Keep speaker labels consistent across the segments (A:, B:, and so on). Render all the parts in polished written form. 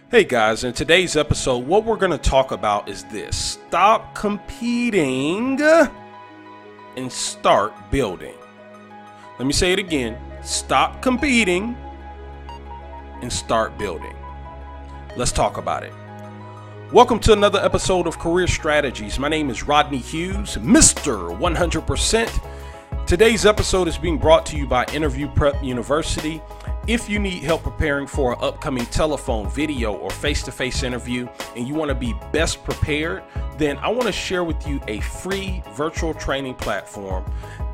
A: Hey guys, in today's episode, what we're going to talk about is this: stop competing and start building. Let me say it again: stop competing and start building. Let's talk about it. Welcome to another episode of Career Strategies. My name is Rodney Hughes, Mr. 100%. Today's episode is being brought to you by Interview Prep University. If you need help preparing for an upcoming telephone, video, or face-to-face interview, and you want to be best prepared, then I want to share with you a free virtual training platform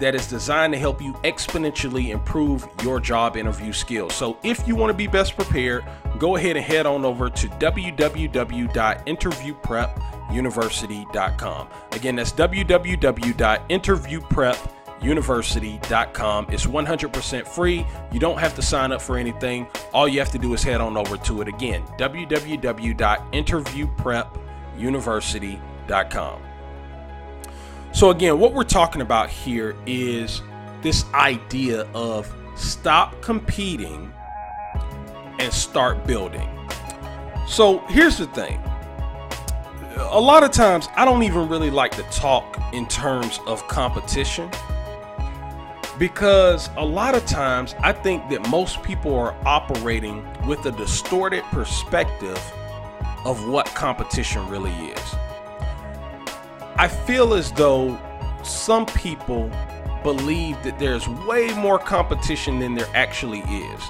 A: that is designed to help you exponentially improve your job interview skills. So if you want to be best prepared, go ahead and head on over to www.interviewprepuniversity.com. Again, that's www.interviewprepuniversity.com. It's 100% free. You don't have to sign up for anything. All you have to do is head on over to it. Again, www.interviewprepuniversity.com. So again, what we're talking about here is this idea of stop competing and start building. So here's the thing. A lot of times I don't even really like to talk in terms of competition, because a lot of times I think that most people are operating with a distorted perspective of what competition really is. I feel as though some people believe that there's way more competition than there actually is.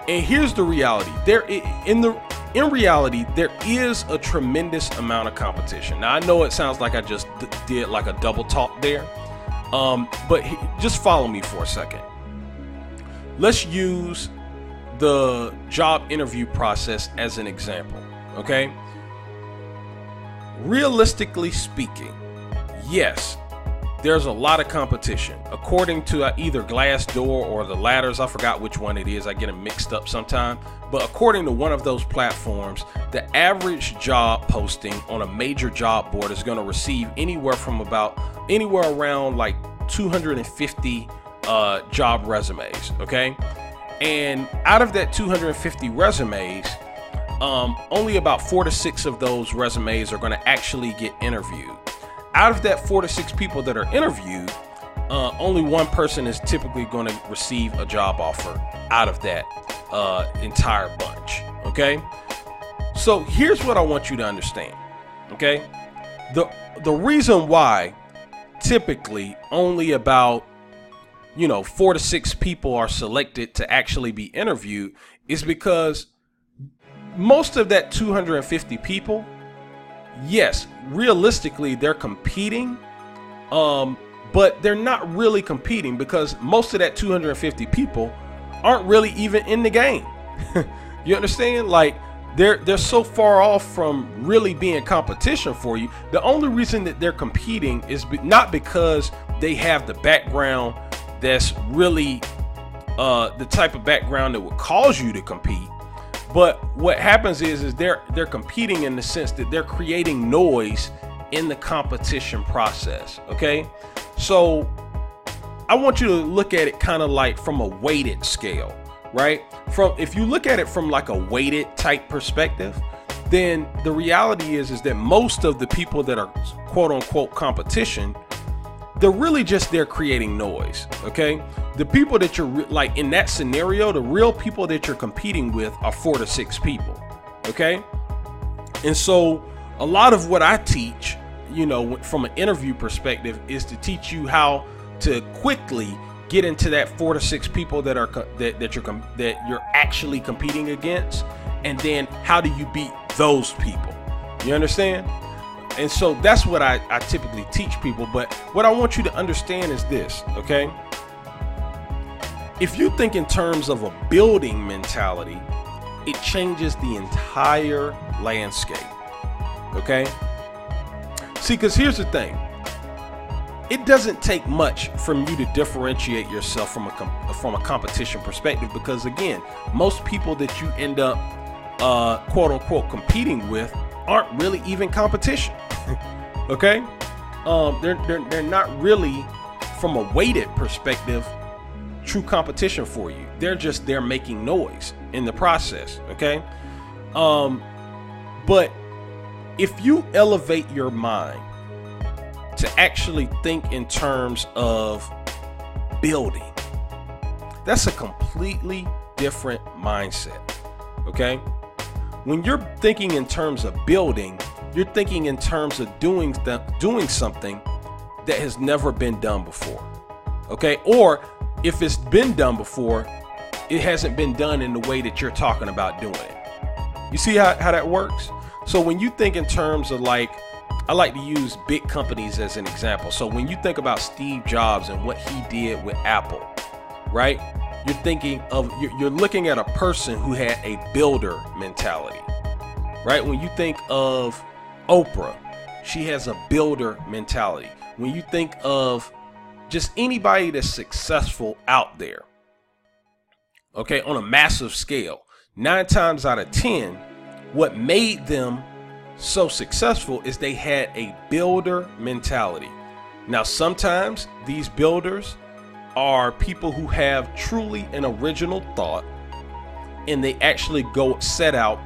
A: And here's the reality. In reality, there is a tremendous amount of competition. Now, I know it sounds like I just did like a double talk there. But just follow me for a second. Let's use the job interview process as an example, okay? Realistically speaking, yes, there's a lot of competition. According to either Glassdoor or the Ladders, I forgot which one it is. I get them mixed up sometime. But according to one of those platforms, the average job posting on a major job board is going to receive anywhere around like 250 job resumes, okay? And out of that 250 resumes, only about 4 to 6 of those resumes are going to actually get interviewed. Out of that 4 to 6 people that are interviewed, only one person is typically going to receive a job offer out of that entire bunch, okay? So here's what I want you to understand, okay? The reason why typically only about 4 to 6 people are selected to actually be interviewed is because most of that 250 people, yes, realistically they're competing, but they're not really competing because most of that 250 people aren't really even in the game. You understand? Like they're so far off from really being competition for you. The only reason that they're competing is not because they have the background that's really the type of background that would cause you to compete. But what happens is they're competing in the sense that they're creating noise in the competition process. Okay, so I want you to look at it kind of like from a weighted scale, right? If you look at it from like a weighted type perspective, then the reality is that most of the people that are quote unquote competition, they're really just there creating noise. Okay, the people that you're like in that scenario, the real people that you're competing with are 4 to 6 people. Okay, and so a lot of what I teach, from an interview perspective, is to teach you how to quickly get into that 4 to 6 people that you're actually competing against, and then how do you beat those people? You understand? And so that's what I typically teach people. But what I want you to understand is this, okay? If you think in terms of a building mentality, it changes the entire landscape, okay? See, because here's the thing. It doesn't take much from you to differentiate yourself from a competition perspective, because again, most people that you end up quote unquote competing with aren't really even competition. Okay, they're not really, from a weighted perspective, true competition for you. They're making noise in the process. Okay, But if you elevate your mind to actually think in terms of building, that's a completely different mindset. Okay? When you're thinking in terms of building, you're thinking in terms of doing something that has never been done before. Okay? Or if it's been done before, it hasn't been done in the way that you're talking about doing it. You see how that works? So when you think in terms of, like, I like to use big companies as an example. So when you think about Steve Jobs and what he did with Apple, right? You're looking at a person who had a builder mentality, right? When you think of Oprah, she has a builder mentality. When you think of just anybody that's successful out there, okay, on a massive scale, 9 times out of 10, what made them so successful is they had a builder mentality. Now, sometimes these builders are people who have truly an original thought, and they actually set out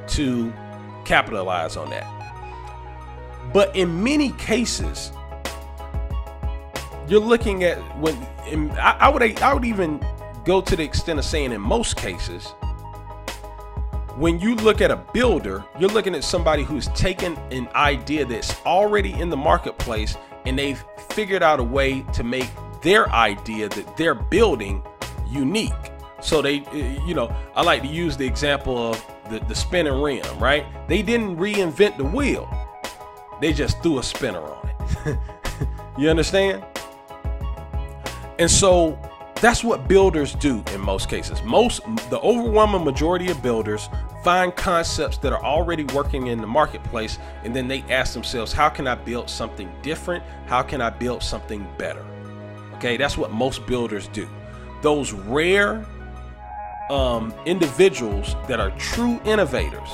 A: to capitalize on that. But in many cases, you're looking at I would even go to the extent of saying in most cases, when you look at a builder, you're looking at somebody who's taken an idea that's already in the marketplace, and they've figured out a way to make their idea that they're building unique. So they, I like to use the example of the spinning rim, right? They didn't reinvent the wheel. They just threw a spinner on it. You understand? And so that's what builders do in most cases. The overwhelming majority of builders find concepts that are already working in the marketplace, and then they ask themselves, how can I build something different? How can I build something better? Okay, that's what most builders do. Those rare individuals that are true innovators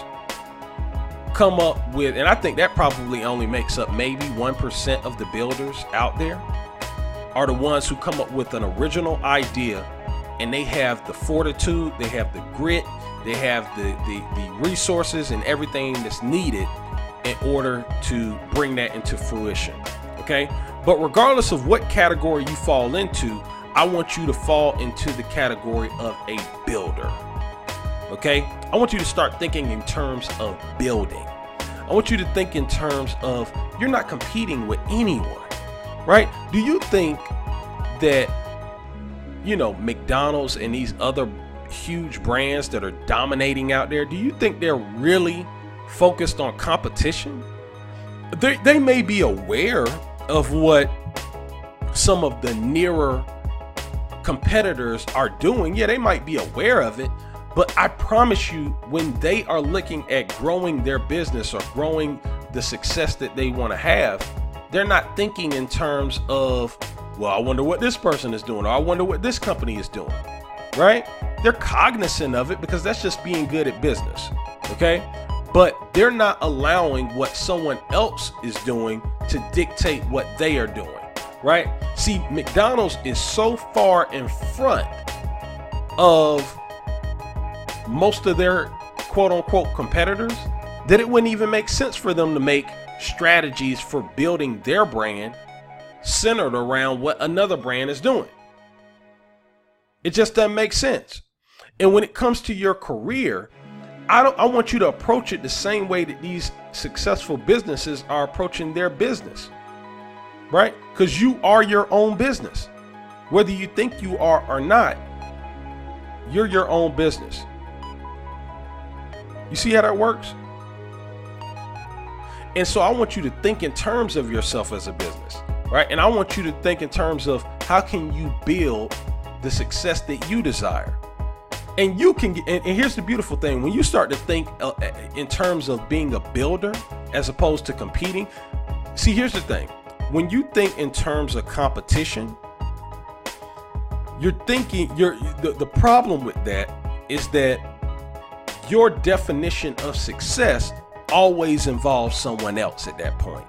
A: come up with, and I think that probably only makes up maybe 1% of the builders out there, are the ones who come up with an original idea, and they have the fortitude, they have the grit, they have the resources and everything that's needed in order to bring that into fruition. Okay, but regardless of what category you fall into, I want you to fall into the category of a builder. Okay, I want you to start thinking in terms of building. I want you to think in terms of, you're not competing with anyone, right? Do you think that, McDonald's and these other huge brands that are dominating out there, do you think they're really focused on competition? They may be aware of what some of the nearer competitors are doing. Yeah, they might be aware of it, but I promise you, when they are looking at growing their business or growing the success that they want to have, they're not thinking in terms of, well, I wonder what this person is doing, or I wonder what this company is doing, right? They're cognizant of it because that's just being good at business, okay? But they're not allowing what someone else is doing to dictate what they are doing, right? See, McDonald's is so far in front of most of their quote unquote competitors that it wouldn't even make sense for them to make strategies for building their brand centered around what another brand is doing. It just doesn't make sense. And when it comes to your career, I want you to approach it the same way that these successful businesses are approaching their business, right? Because you are your own business. Whether you think you are or not, you're your own business. You see how that works? And so I want you to think in terms of yourself as a business, right? And I want you to think in terms of, how can you build the success that you desire? And you can get, and here's the beautiful thing, when you start to think in terms of being a builder as opposed to competing. See, here's the thing. When you think in terms of competition, you're thinking, the problem with that is that your definition of success always involves someone else at that point.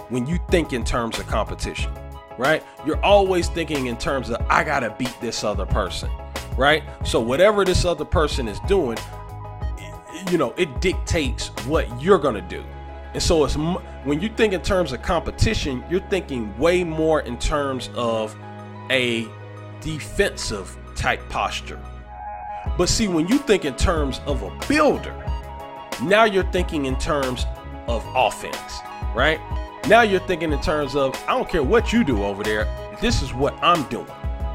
A: When you think in terms of competition, right? You're always thinking in terms of, I gotta beat this other person, right? So whatever this other person is doing, it dictates what you're going to do. And so when you think in terms of competition, you're thinking way more in terms of a defensive type posture. But see, when you think in terms of a builder, now you're thinking in terms of offense, right? Now you're thinking in terms of, I don't care what you do over there, this is what I'm doing,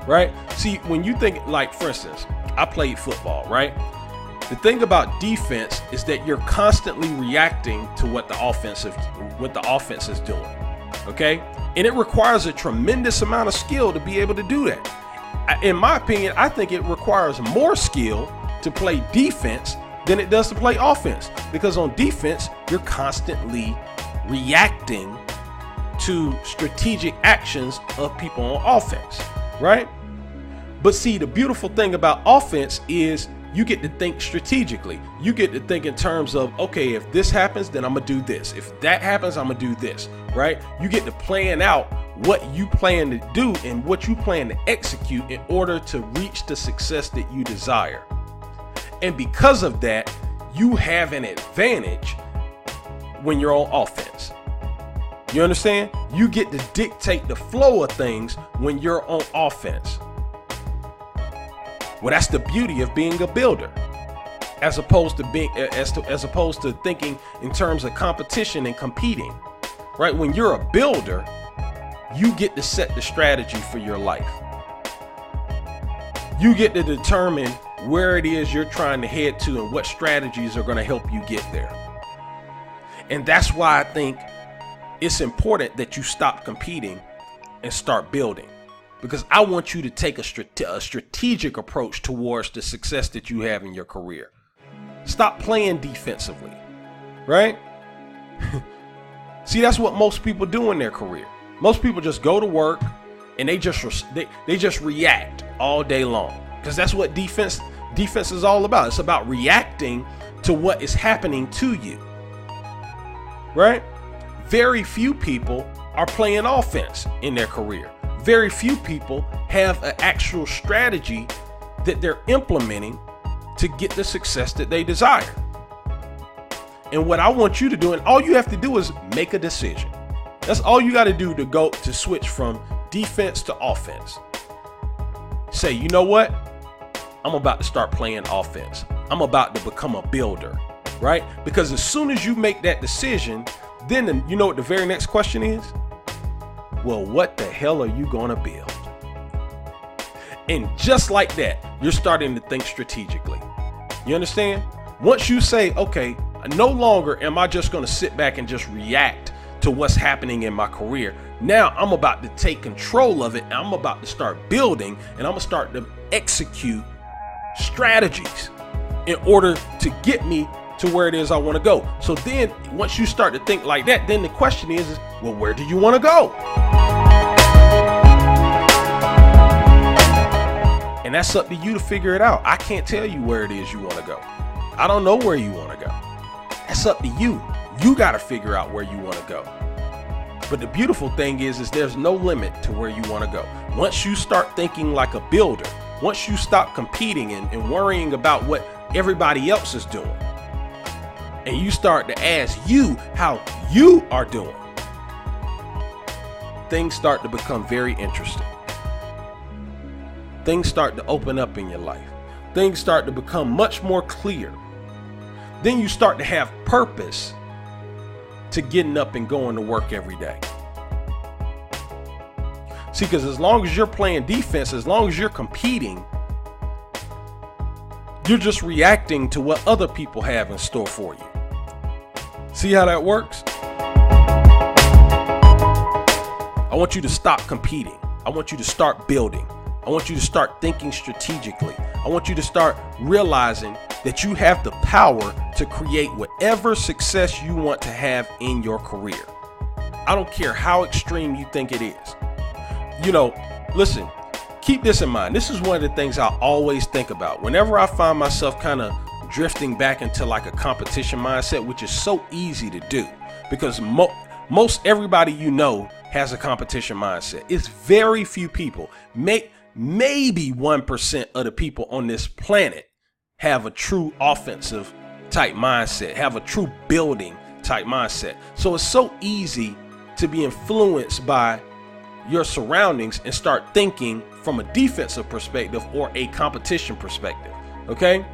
A: right? See, when you think, like, for instance, I played football, right? The thing about defense is that you're constantly reacting to what the offense is doing, okay? And it requires a tremendous amount of skill to be able to do that. In my opinion, I think it requires more skill to play defense than it does to play offense, because on defense, you're constantly reacting to strategic actions of people on offense, right? But see, the beautiful thing about offense is you get to think strategically. You get to think in terms of, okay, if this happens, then I'm gonna do this. If that happens, I'm gonna do this, right? You get to plan out what you plan to do and what you plan to execute in order to reach the success that you desire. And because of that, you have an advantage when you're on offense. You understand? You get to dictate the flow of things when you're on offense. Well, that's the beauty of being a builder, as opposed to thinking in terms of competition and competing, right? When you're a builder, you get to set the strategy for your life. You get to determine where it is you're trying to head to and what strategies are going to help you get there. And that's why I think it's important that you stop competing and start building. Because I want you to take a strategic approach towards the success that you have in your career. Stop playing defensively, right? See, that's what most people do in their career. Most people just go to work and they just react all day long, because that's what defense is all about. It's about reacting to what is happening to you, right? Very few people are playing offense in their career. Very few people have an actual strategy that they're implementing to get the success that they desire. And what I want you to do, and all you have to do is make a decision. That's all you got to do to switch from defense to offense. Say, you know what? I'm about to start playing offense. I'm about to become a builder, right? Because as soon as you make that decision, then you know what the very next question is? Well, what the hell are you going to build? And just like that, you're starting to think strategically. You understand? Once you say, okay, no longer am I just going to sit back and just react to what's happening in my career. Now I'm about to take control of it, and I'm about to start building, and I'm going to start to execute strategies in order to get me to where it is I want to go. So then once you start to think like that, then the question is, well, where do you want to go? And that's up to you to figure it out. I can't tell you where it is you want to go. I don't know where you want to go. That's up to you. You got to figure out where you want to go. But the beautiful thing is there's no limit to where you want to go. Once you start thinking like a builder, once you stop competing and worrying about what everybody else is doing, and you start to ask you how you are doing, things start to become very interesting. Things start to open up in your life. Things start to become much more clear. Then you start to have purpose to getting up and going to work every day. See, because as long as you're playing defense, as long as you're competing, you're just reacting to what other people have in store for you. See how that works? I want you to stop competing. I want you to start building. I want you to start thinking strategically. I want you to start realizing that you have the power to create whatever success you want to have in your career. I don't care how extreme you think it is. Listen, keep this in mind. This is one of the things I always think about. Whenever I find myself kind of drifting back into like a competition mindset, which is so easy to do because most everybody has a competition mindset. It's very few people, maybe 1% of the people on this planet have a true offensive type mindset, have a true building type mindset. So it's so easy to be influenced by your surroundings and start thinking from a defensive perspective or a competition perspective. Okay.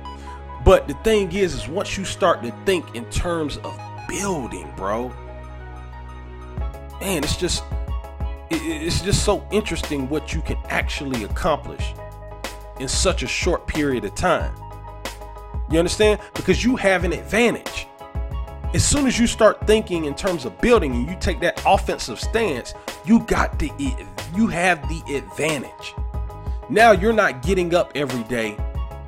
A: But the thing is once you start to think in terms of building, bro, man, it's just so interesting what you can actually accomplish in such a short period of time. You understand? Because you have an advantage. As soon as you start thinking in terms of building and you take that offensive stance, you have the advantage. Now you're not getting up every day,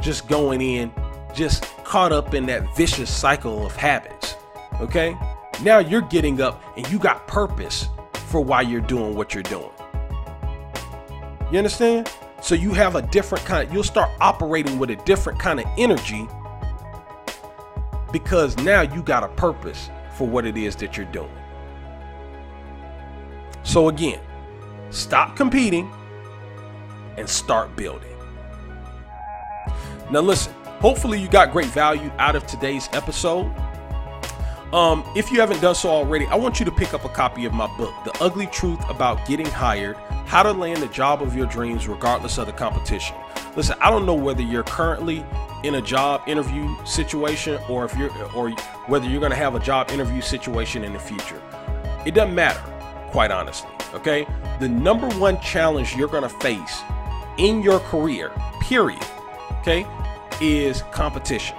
A: just going in, just caught up in that vicious cycle of habits. Okay? Now you're getting up and you got purpose for why you're doing what you're doing. You understand? So you have a different you'll start operating with a different kind of energy because now you got a purpose for what it is that you're doing. So again, stop competing and start building. Now listen, hopefully you got great value out of today's episode. If you haven't done so already, I want you to pick up a copy of my book, The Ugly Truth About Getting Hired, How to Land the Job of Your Dreams Regardless of the Competition. Listen, I don't know whether you're currently in a job interview situation or whether you're going to have a job interview situation in the future. It doesn't matter, quite honestly. Okay. The number one challenge you're going to face in your career, period, okay, is competition.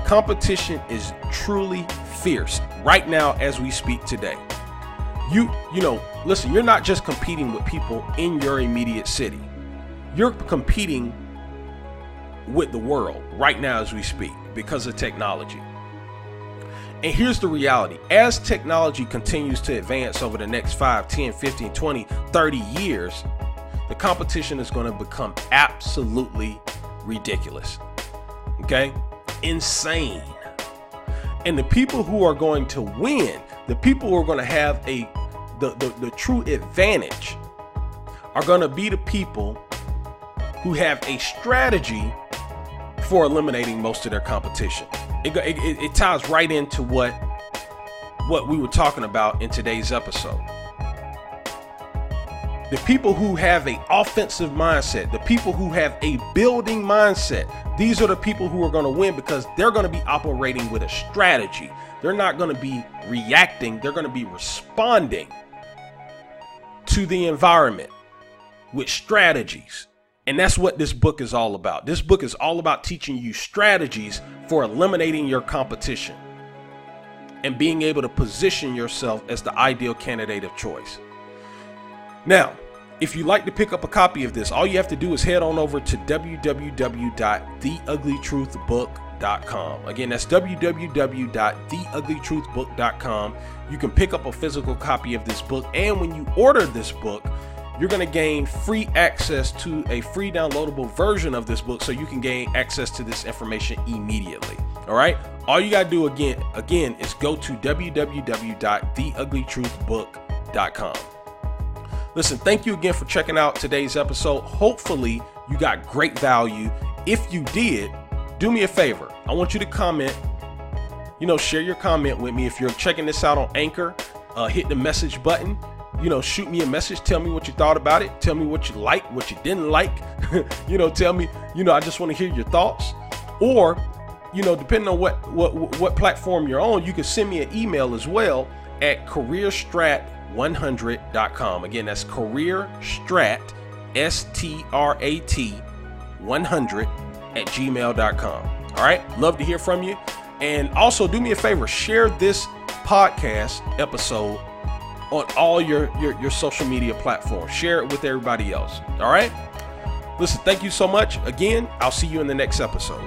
A: Competition is truly fierce right now as we speak today. Listen, you're not just competing with people in your immediate city. You're competing with the world right now as we speak because of technology. And here's the reality. As technology continues to advance over the next 5, 10, 15, 20, 30 years, the competition is going to become absolutely ridiculous. Okay? Insane. And the people who are going to win, the people who are going to have the true advantage are going to be the people who have a strategy for eliminating most of their competition. It ties right into what we were talking about in today's episode. The people who have an offensive mindset, the people who have a building mindset, these are the people who are going to win because they're going to be operating with a strategy. They're not going to be reacting. They're going to be responding to the environment with strategies. And that's what this book is all about. This book is all about teaching you strategies for eliminating your competition and being able to position yourself as the ideal candidate of choice. Now, if you'd like to pick up a copy of this, all you have to do is head on over to www.theuglytruthbook.com. Again, that's www.theuglytruthbook.com. You can pick up a physical copy of this book. And when you order this book, you're going to gain free access to a free downloadable version of this book so you can gain access to this information immediately. All right. All you got to do again is go to www.theuglytruthbook.com. Listen, thank you again for checking out today's episode. Hopefully you got great value. If you did, do me a favor. I want you to comment, share your comment with me. If you're checking this out on Anchor, hit the message button, shoot me a message. Tell me what you thought about it. Tell me what you liked, what you didn't like. Tell me, I just want to hear your thoughts. Or, depending on what platform you're on, you can send me an email as well at careerstrat100.com. Again, that's careerstrat, STRAT 100@gmail.com. All right. Love to hear from you. And also do me a favor, share this podcast episode on all your social media platforms. Share it with everybody else. All right. Listen, thank you so much. Again, I'll see you in the next episode.